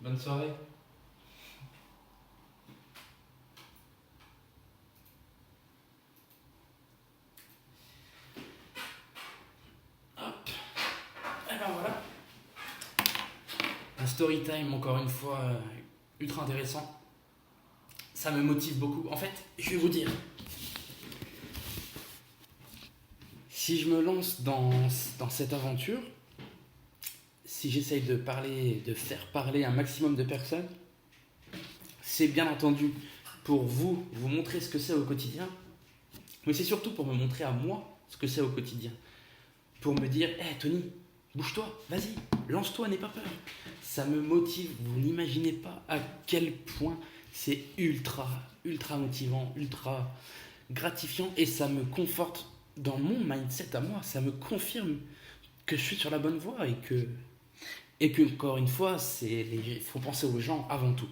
Bonne soirée. Hop. Et ben voilà. Un story time, encore une fois, ultra intéressant. Ça me motive beaucoup. En fait, je vais vous dire, si je me lance dans cette aventure, si j'essaye de parler, de faire parler un maximum de personnes, c'est bien entendu pour vous montrer ce que c'est au quotidien, mais c'est surtout pour me montrer à moi ce que c'est au quotidien. Pour me dire, hé Tony, bouge-toi, vas-y, lance-toi, n'aie pas peur. Ça me motive, vous n'imaginez pas à quel point c'est ultra motivant, ultra gratifiant et ça me conforte dans mon mindset à moi. Ça me confirme que je suis sur la bonne voie et que encore une fois, il faut penser aux gens avant tout.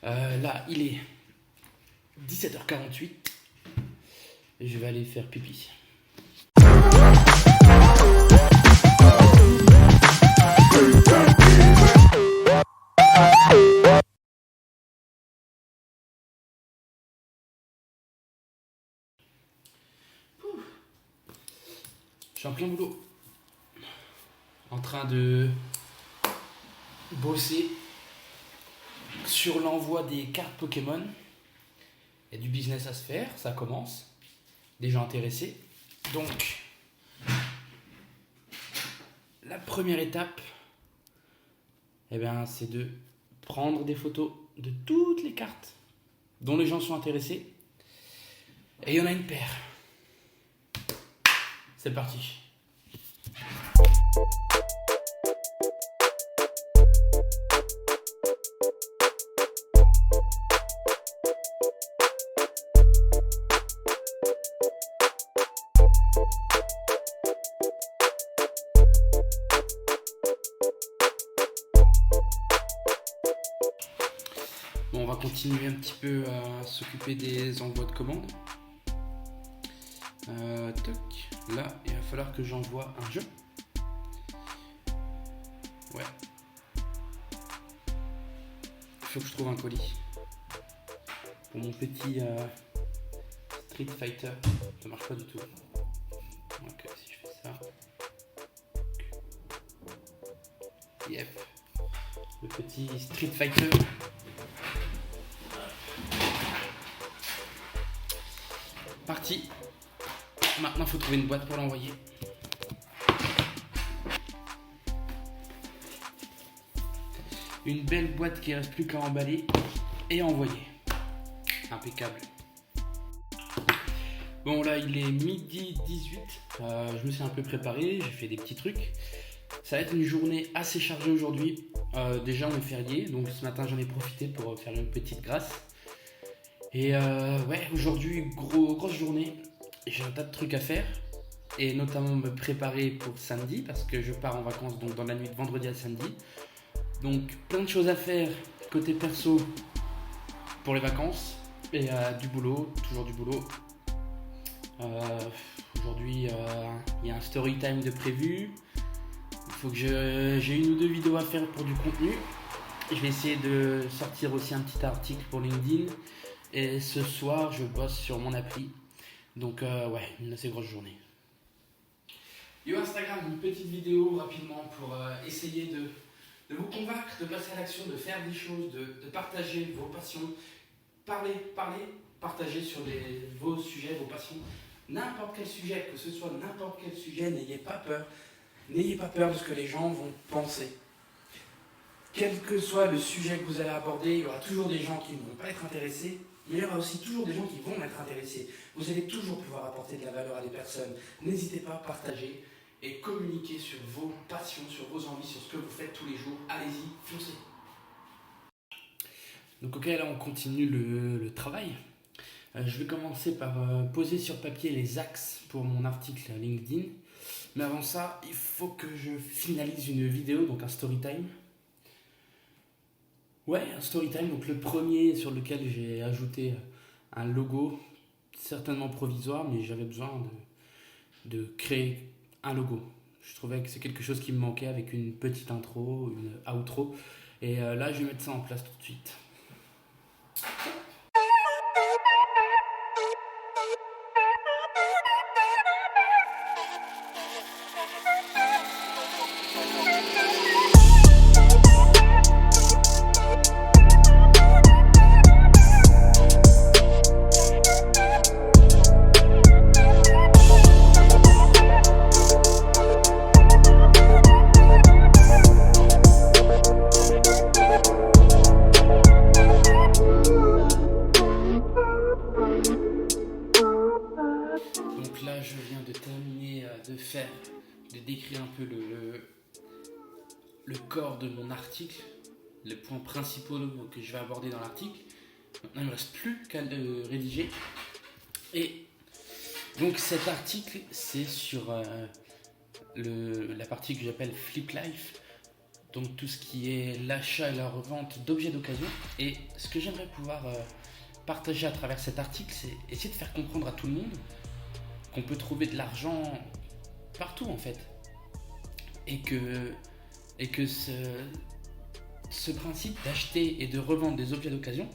Là, il est 17h48 et je vais aller faire pipi. Je suis en plein boulot, en train de bosser sur l'envoi des cartes Pokémon. Il y a du business à se faire, ça commence. Des gens intéressés. Donc, la première étape, c'est de prendre des photos de toutes les cartes dont les gens sont intéressés. Et il y en a une paire. C'est parti. Bon, on va continuer un petit peu à s'occuper des envois de commandes. Là, il va falloir que j'envoie un jeu. Ouais. Il faut que je trouve un colis. Pour mon petit Street Fighter. Ça marche pas du tout. Donc si je fais ça. Yep. Le petit Street Fighter. Parti. Maintenant, il faut trouver une boîte pour l'envoyer. Une belle boîte qui ne reste plus qu'à emballer et à envoyer. Impeccable. Bon, là, il est midi 18. Je me suis un peu préparé, j'ai fait des petits trucs. Ça va être une journée assez chargée aujourd'hui. Déjà, on est férié, donc ce matin, j'en ai profité pour faire une petite grasse. Et aujourd'hui, grosse journée. J'ai un tas de trucs à faire. Et notamment me préparer pour samedi, parce que je pars en vacances donc dans la nuit de vendredi à samedi. Donc plein de choses à faire côté perso pour les vacances. Et du boulot, toujours du boulot. Aujourd'hui, il y a un story time de prévu. Il faut que j'ai une ou deux vidéos à faire pour du contenu. Je vais essayer de sortir aussi un petit article pour LinkedIn. Et ce soir, je bosse sur mon appli. Donc une assez grosse journée. Yo Instagram, une petite vidéo rapidement pour essayer de vous convaincre, de passer à l'action, de faire des choses, de partager vos passions. Partager sur vos sujets, vos passions. N'importe quel sujet, que ce soit n'importe quel sujet, n'ayez pas peur. N'ayez pas peur de ce que les gens vont penser. Quel que soit le sujet que vous allez aborder, il y aura toujours des gens qui ne vont pas être intéressés, mais il y aura aussi toujours des gens qui vont être intéressés. Vous allez toujours pouvoir apporter de la valeur à des personnes. N'hésitez pas à partager et communiquer sur vos passions, sur vos envies, sur ce que vous faites tous les jours. Allez-y, foncez. Donc ok, là on continue le travail. Je vais commencer par poser sur papier les axes pour mon article LinkedIn. Mais avant ça, il faut que je finalise une vidéo, donc un story time. Ouais, un story time, donc le premier sur lequel j'ai ajouté un logo, certainement provisoire, mais j'avais besoin de créer un logo. Je trouvais que c'est quelque chose qui me manquait avec une petite intro, une outro. Et là, je vais mettre ça en place tout de suite. Donc là, je viens de terminer de décrire un peu le corps de mon article, les points principaux que je vais aborder dans l'article. Maintenant, il ne me reste plus qu'à le rédiger. Et donc cet article, c'est sur la partie que j'appelle Flip Life. Donc tout ce qui est l'achat et la revente d'objets d'occasion. Et ce que j'aimerais pouvoir partager à travers cet article, c'est essayer de faire comprendre à tout le monde qu'on peut trouver de l'argent partout en fait. Et que ce principe d'acheter et de revendre des objets d'occasion,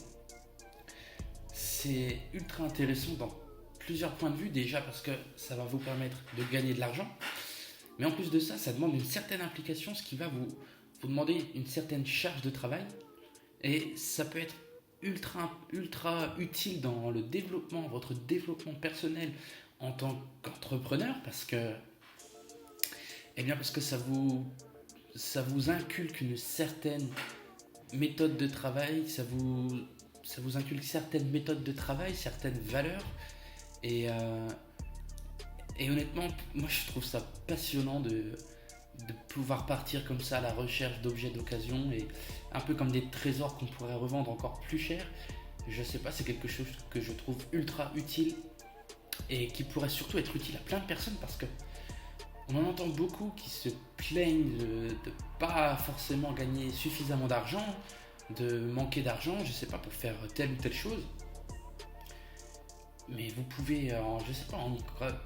c'est ultra intéressant dans plusieurs points de vue. Déjà parce que ça va vous permettre de gagner de l'argent. Mais en plus de ça, ça demande une certaine implication, ce qui va vous demander une certaine charge de travail. Et ça peut être ultra utile dans le développement, votre développement personnel en tant qu'entrepreneur, parce que ça vous inculque une certaine méthode de travail, ça vous inculque certaines méthodes de travail, certaines valeurs. Et honnêtement, moi je trouve ça passionnant de pouvoir partir comme ça à la recherche d'objets d'occasion, et un peu comme des trésors qu'on pourrait revendre encore plus cher. Je sais pas, c'est quelque chose que je trouve ultra utile et qui pourrait surtout être utile à plein de personnes, parce que on en entend beaucoup qui se plaignent de pas forcément gagner suffisamment d'argent, de manquer d'argent, je sais pas, pour faire telle ou telle chose. Mais vous pouvez, en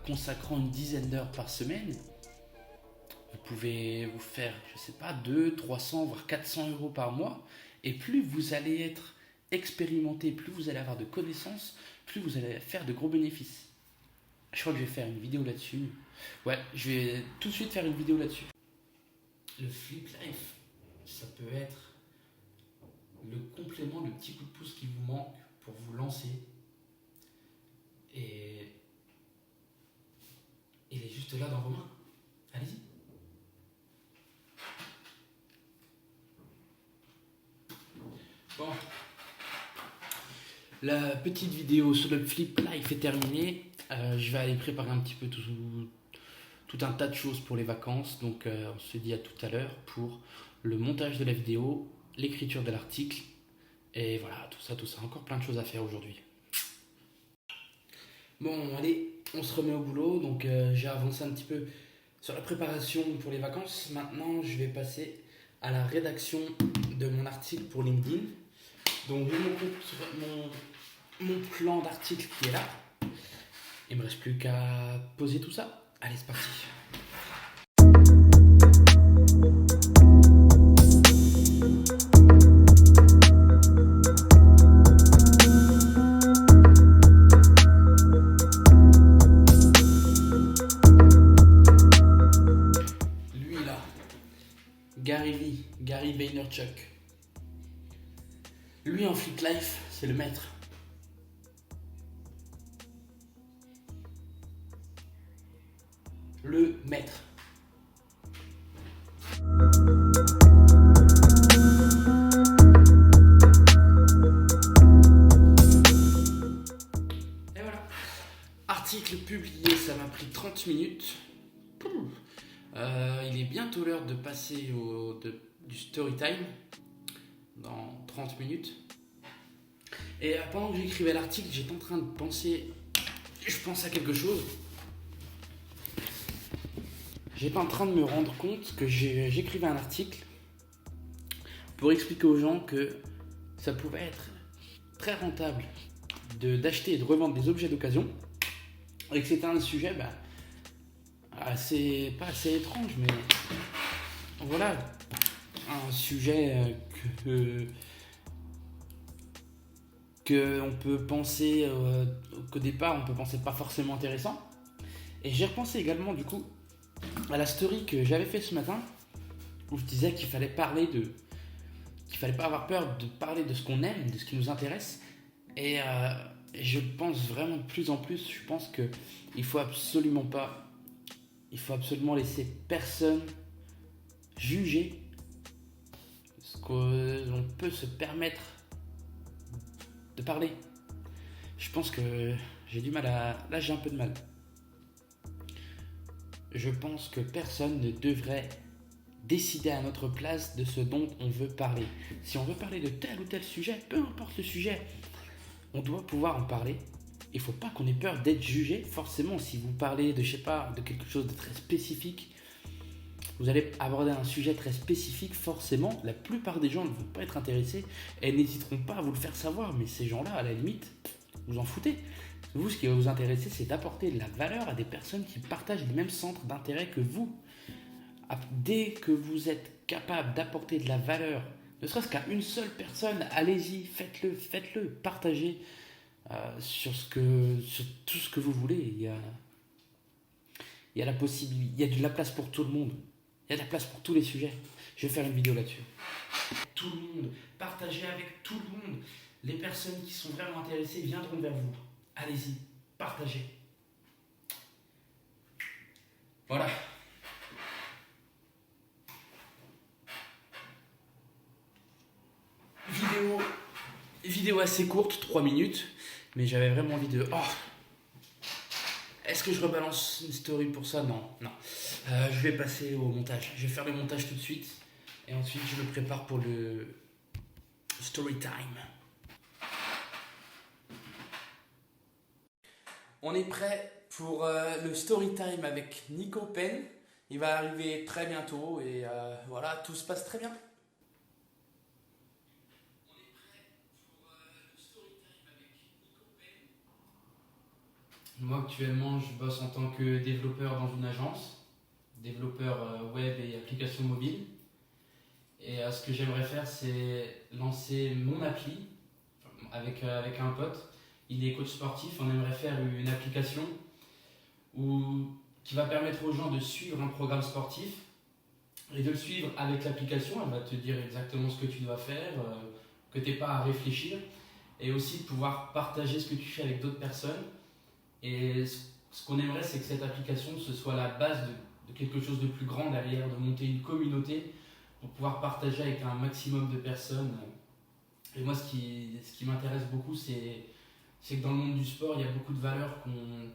consacrant une dizaine d'heures par semaine, vous pouvez vous faire, 200, 300, voire 400 euros par mois. Et plus vous allez être expérimenté, plus vous allez avoir de connaissances, plus vous allez faire de gros bénéfices. Je crois que je vais faire une vidéo là-dessus. Ouais, je vais tout de suite faire une vidéo là-dessus. Le Flip Life, ça peut être le complément, le petit coup de pouce qui vous manque pour vous lancer. Et il est juste là dans vos mains. Allez-y. Bon. La petite vidéo sur le Flip Life est terminée. Je vais aller préparer un petit peu tout un tas de choses pour les vacances. Donc on se dit à tout à l'heure pour le montage de la vidéo, l'écriture de l'article. Et voilà, tout ça. Encore plein de choses à faire aujourd'hui. Bon, allez, on se remet au boulot. Donc j'ai avancé un petit peu sur la préparation pour les vacances. Maintenant, je vais passer à la rédaction de mon article pour LinkedIn. Donc mon plan d'article qui est là. Il ne me reste plus qu'à poser tout ça. Allez, c'est parti. Lui là, Gary Vaynerchuk. Lui en Flip Life, c'est le maître. Le maître. Et voilà. Article publié, ça m'a pris 30 minutes. Il est bientôt l'heure de passer du story time dans 30 minutes. Et pendant que j'écrivais l'article, j'étais en train de penser. Je pense à quelque chose. J'étais en train de me rendre compte que j'écrivais un article pour expliquer aux gens que ça pouvait être très rentable d'acheter et de revendre des objets d'occasion, et que c'était un sujet pas assez étrange, mais voilà, un sujet que on peut penser qu'au départ on peut penser pas forcément intéressant. Et j'ai repensé également du coup à la story que j'avais fait ce matin où je disais qu'il fallait pas avoir peur de parler de ce qu'on aime, de ce qui nous intéresse. Et je pense vraiment de plus en plus, je pense que il faut absolument pas, il faut absolument laisser personne juger ce qu'on peut se permettre de parler. Je pense que j'ai du mal à... Là, j'ai un peu de mal. Je pense que personne ne devrait décider à notre place de ce dont on veut parler. Si on veut parler de tel ou tel sujet, peu importe le sujet, on doit pouvoir en parler. Il ne faut pas qu'on ait peur d'être jugé. Forcément, si vous parlez de, je sais pas, de quelque chose de très spécifique, vous allez aborder un sujet très spécifique, forcément, la plupart des gens ne vont pas être intéressés et n'hésiteront pas à vous le faire savoir. Mais ces gens-là, à la limite, vous en foutez. Vous, ce qui va vous intéresser, c'est d'apporter de la valeur à des personnes qui partagent les mêmes centres d'intérêt que vous. Dès que vous êtes capable d'apporter de la valeur, ne serait-ce qu'à une seule personne, allez-y, faites-le, partagez sur tout ce que vous voulez. Il y a la possibilité, il y a de la place pour tout le monde. Il y a de la place pour tous les sujets. Je vais faire une vidéo là-dessus. Tout le monde, partagez avec tout le monde. Les personnes qui sont vraiment intéressées viendront vers vous. Allez-y, partagez. Voilà. Vidéo assez courte, 3 minutes. Mais j'avais vraiment envie de... Oh, est-ce que je rebalance une story pour ça? Non. Je vais passer au montage. Je vais faire le montage tout de suite. Et ensuite, je me prépare pour le story time. On est prêt pour le story time avec Nico Pen. Il va arriver très bientôt et voilà, tout se passe très bien. Moi actuellement je bosse en tant que développeur dans une agence, développeur web et applications mobiles. Et ce que j'aimerais faire c'est lancer mon appli avec un pote. Il est coach sportif, on aimerait faire une application qui va permettre aux gens de suivre un programme sportif et de le suivre avec l'application. Elle va te dire exactement ce que tu dois faire, que tu n'aies pas à réfléchir. Et aussi de pouvoir partager ce que tu fais avec d'autres personnes. Et ce qu'on aimerait, c'est que cette application, ce soit la base de quelque chose de plus grand derrière, de monter une communauté pour pouvoir partager avec un maximum de personnes. Et moi, ce qui m'intéresse beaucoup, c'est que dans le monde du sport, il y a beaucoup de valeurs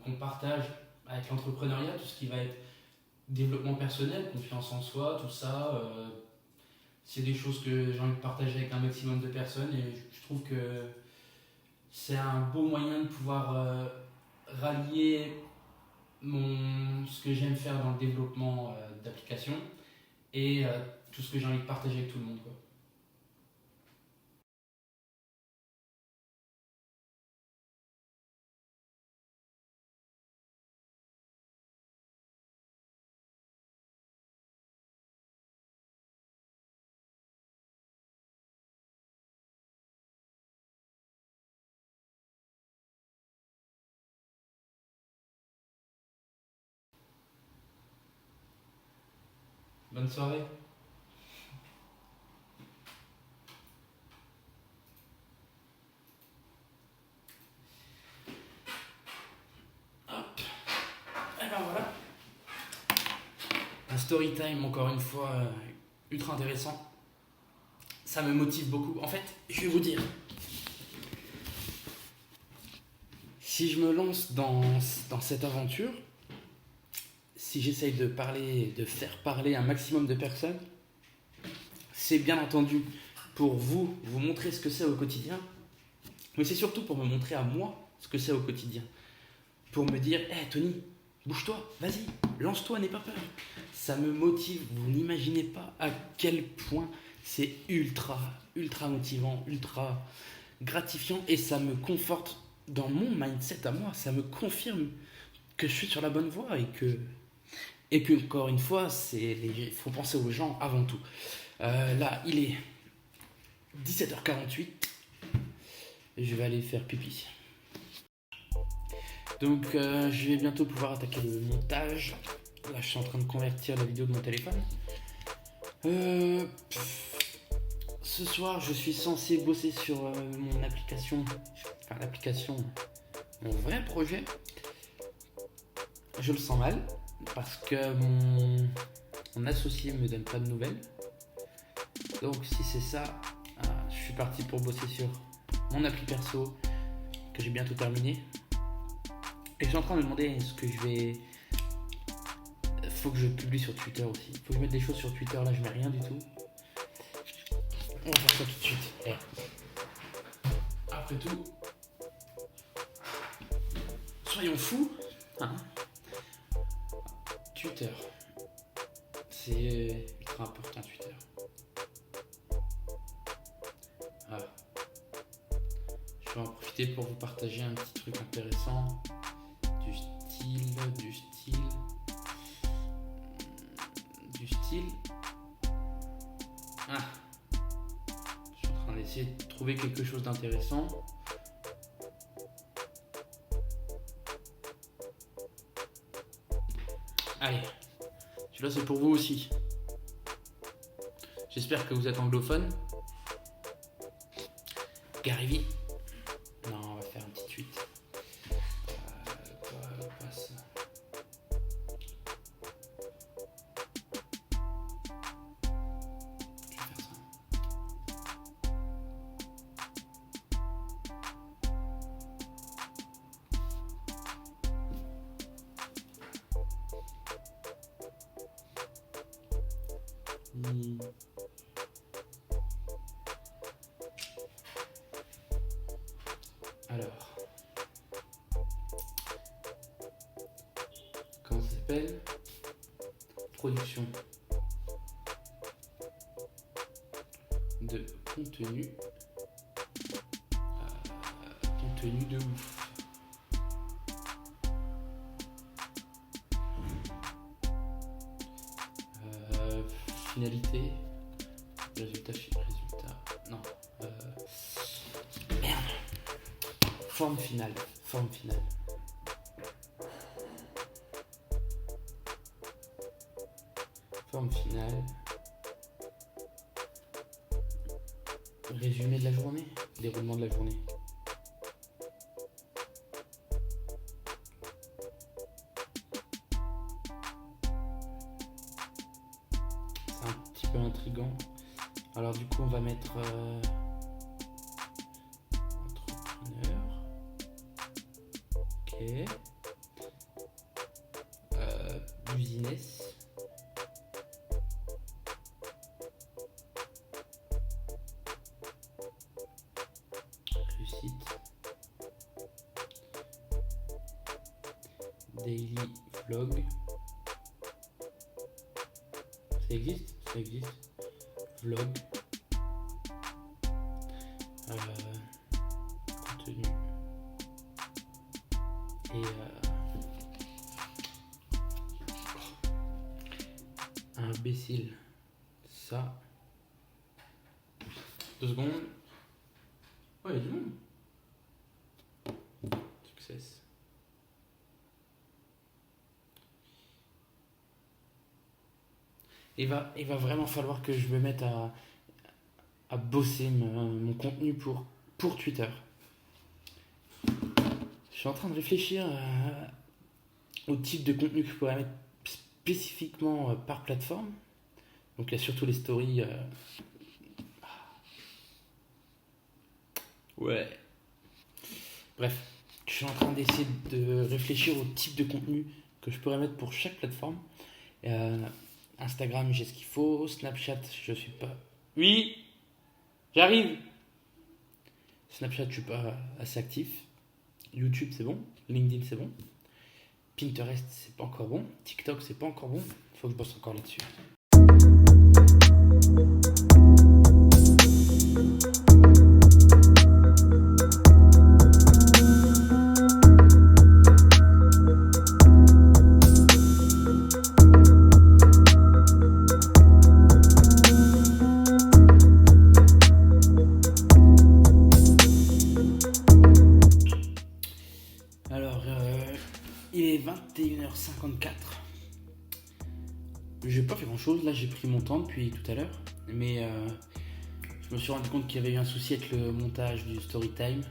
qu'on partage avec l'entrepreneuriat, tout ce qui va être développement personnel, confiance en soi, tout ça. C'est des choses que j'ai envie de partager avec un maximum de personnes et je trouve que c'est un beau moyen de pouvoir rallier ce que j'aime faire dans le développement d'applications et tout ce que j'ai envie de partager avec tout le monde, quoi. Bonne soirée. Hop. Et ben voilà. Un story time, encore une fois, ultra intéressant. Ça me motive beaucoup. En fait, je vais vous dire, si je me lance dans cette aventure, si j'essaye de faire parler un maximum de personnes, c'est bien entendu pour vous montrer ce que c'est au quotidien, mais c'est surtout pour me montrer à moi ce que c'est au quotidien. Pour me dire, hé Tony, bouge-toi, vas-y, lance-toi, n'aie pas peur. Ça me motive, vous n'imaginez pas à quel point c'est ultra motivant, ultra gratifiant et ça me conforte dans mon mindset à moi, ça me confirme que je suis sur la bonne voie Et puis encore une fois, il faut penser aux gens avant tout. Là, il est 17h48 et je vais aller faire pipi. Donc je vais bientôt pouvoir attaquer le montage. Là, je suis en train de convertir la vidéo de mon téléphone. Ce soir, je suis censé bosser sur mon application, enfin l'application, mon vrai projet. Je le sens mal parce que mon associé me donne pas de nouvelles. Donc si c'est ça, je suis parti pour bosser sur mon appli perso que j'ai bientôt terminé. Et je suis en train de me demander est-ce que faut que je publie sur Twitter aussi. Faut que je mette des choses sur Twitter, là je mets rien du tout. On va faire ça tout de suite. Après tout, soyons fous, hein. Twitter, c'est ultra important Twitter. Je vais en profiter pour vous partager un petit truc intéressant du style. Je suis en train d'essayer de trouver quelque chose d'intéressant. Allez, celui-là c'est pour vous aussi. J'espère que vous êtes anglophone. Gary Vee. Non, on va faire un petit tweet. Pas ça. Je vais faire ça. Alors, comment ça s'appelle? Production de contenu, contenu de ouf. Finalité, résultat, non. Merde. Forme finale. Forme finale. Résumé de la journée. Déroulement de la journée. C'est un petit peu intriguant. Alors du coup on va mettre entrepreneur. Ok. Business. Réussite. Daily vlog. Ça existe? Vlog. Contenu. Et imbécile. Ça. 2 secondes. Oh, il y a du monde. Success. Il va vraiment falloir que je me mette à bosser mon contenu pour Twitter. Je suis en train de réfléchir au type de contenu que je pourrais mettre spécifiquement par plateforme. Donc il y a surtout les stories. Ouais. Bref, je suis en train d'essayer de réfléchir au type de contenu que je pourrais mettre pour chaque plateforme. Instagram, j'ai ce qu'il faut. Snapchat, je suis pas. Oui, j'arrive. Snapchat, je suis pas assez actif. YouTube, c'est bon. LinkedIn, c'est bon. Pinterest, c'est pas encore bon. TikTok, c'est pas encore bon. Faut que je bosse encore là-dessus. J'ai pas fait grand chose, là j'ai pris mon temps depuis tout à l'heure, mais je me suis rendu compte qu'il y avait eu un souci avec le montage du story time.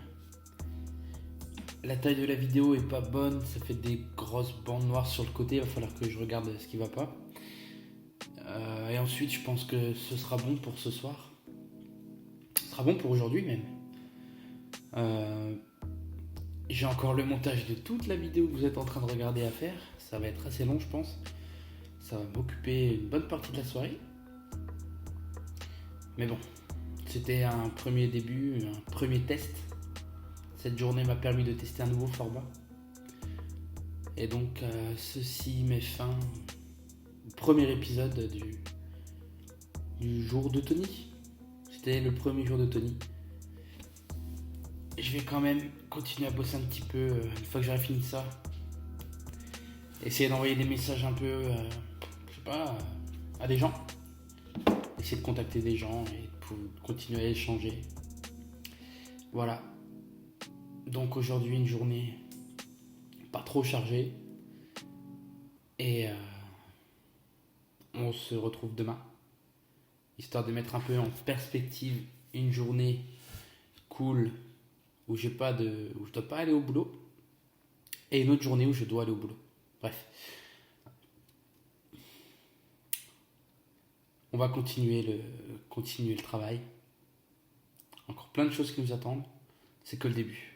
La taille de la vidéo est pas bonne, ça fait des grosses bandes noires sur le côté, il va falloir que je regarde ce qui va pas. Et ensuite je pense que ce sera bon pour ce soir. Ce sera bon pour aujourd'hui même. Euh, j'ai encore le montage de toute la vidéo que vous êtes en train de regarder à faire. Ça va être assez long je pense. Ça va m'occuper une bonne partie de la soirée. Mais bon, c'était un premier début, un premier test. Cette journée m'a permis de tester un nouveau format. Et donc, ceci met fin au premier épisode du jour de Tony. C'était le premier jour de Tony. Je vais quand même continuer à bosser un petit peu une fois que j'aurai fini ça. Essayer d'envoyer des messages un peu, je sais pas, à des gens. Essayer de contacter des gens et pour continuer à échanger. Voilà. Donc aujourd'hui, une journée pas trop chargée. Et on se retrouve demain. Histoire de mettre un peu en perspective une journée cool où je dois pas aller au boulot. Et une autre journée où je dois aller au boulot. Bref. On va continuer le travail. Encore plein de choses qui nous attendent. C'est que le début.